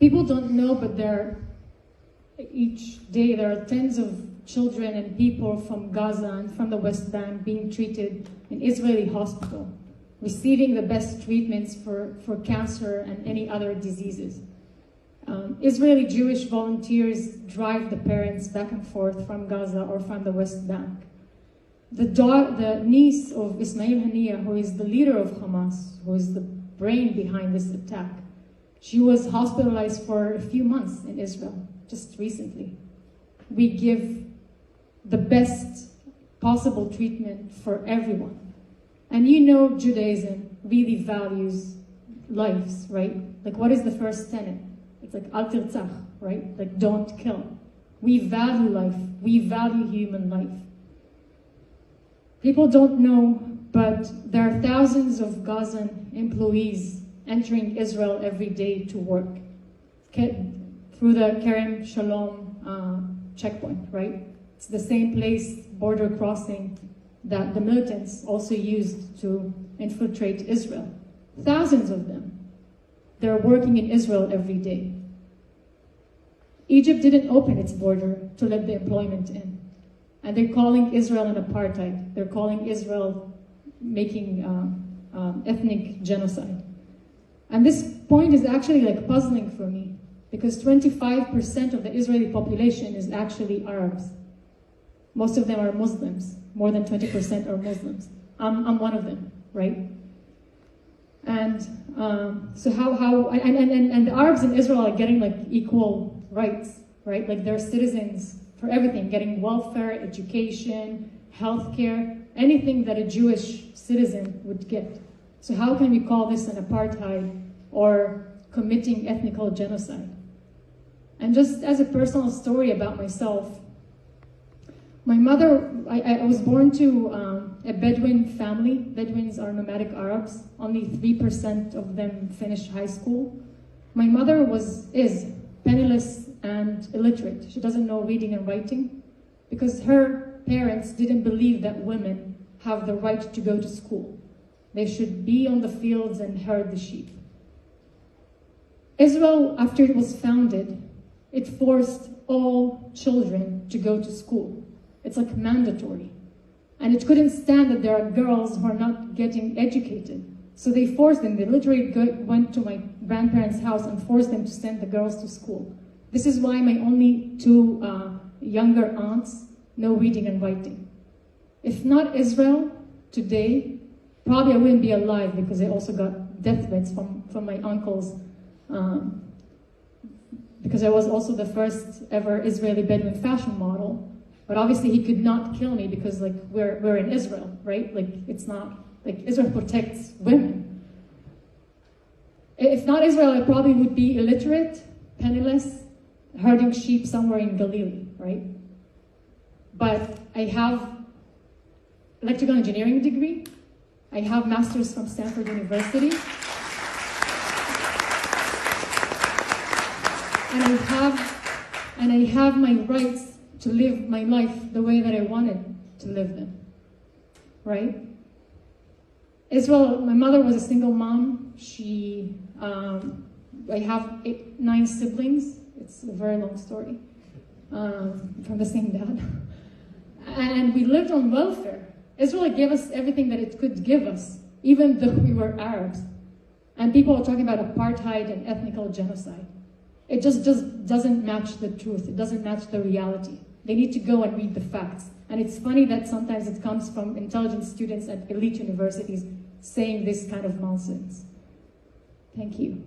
People don't know, but each day there are tens of children and people from Gaza and from the West Bank being treated in Israeli hospital, receiving the best treatments for cancer and any other diseases. Israeli Jewish volunteers drive the parents back and forth from Gaza or from the West Bank. The niece of Ismail Haniyeh, who is the leader of Hamas, who is the brain behind this attack, she was hospitalized for a few months in Israel, just recently. We give the best possible treatment for everyone. And you know Judaism really values lives, right? Like, what is the first tenet? It's like, al tirtzach, right? Like, don't kill. We value life. We value human life. People don't know, but there are thousands of Gazan employees entering Israel every day to work through the Kerem Shalom checkpoint, right? It's the same place, border crossing, that the militants also used to infiltrate Israel. Thousands of them. They're working in Israel every day. Egypt didn't open its border to let the employment in. And they're calling Israel an apartheid. They're calling Israel making ethnic genocide. And this point is actually like puzzling for me, because 25% of the Israeli population is actually Arabs. Most of them are Muslims. More than 20% are Muslims. I'm one of them, right? And so and the Arabs in Israel are getting like equal rights, right? Like they're citizens for everything, getting welfare, education, healthcare, anything that a Jewish citizen would get. So how can we call this an apartheid or committing ethnical genocide? And just as a personal story about myself, my mother, I was born to a Bedouin family. Bedouins are nomadic Arabs. Only 3% of them finish high school. My mother is penniless and illiterate. She doesn't know reading and writing because her parents didn't believe that women have the right to go to school. They should be on the fields and herd the sheep. Israel, after it was founded, it forced all children to go to school. It's like mandatory. And it couldn't stand that there are girls who are not getting educated. So they forced them. They literally went to my grandparents' house and forced them to send the girls to school. This is why my only two younger aunts know reading and writing. If not Israel today, probably I wouldn't be alive, because I also got death threats from my uncles, because I was also the first ever Israeli Bedouin fashion model. But obviously he could not kill me because like we're in Israel, right? Like it's not, like Israel protects women. If not Israel, I probably would be illiterate, penniless, herding sheep somewhere in Galilee, right? But I have electrical engineering degree. I have masters from Stanford University. And I have my rights to live my life the way that I wanted to live them, right? Israel, my mother was a single mom. I have 9 siblings. It's a very long story, from the same dad. And we lived on welfare. Israel gave us everything that it could give us, even though we were Arabs. And people are talking about apartheid and ethnical genocide. It just doesn't match the truth. It doesn't match the reality. They need to go and read the facts. And it's funny that sometimes it comes from intelligent students at elite universities saying this kind of nonsense. Thank you.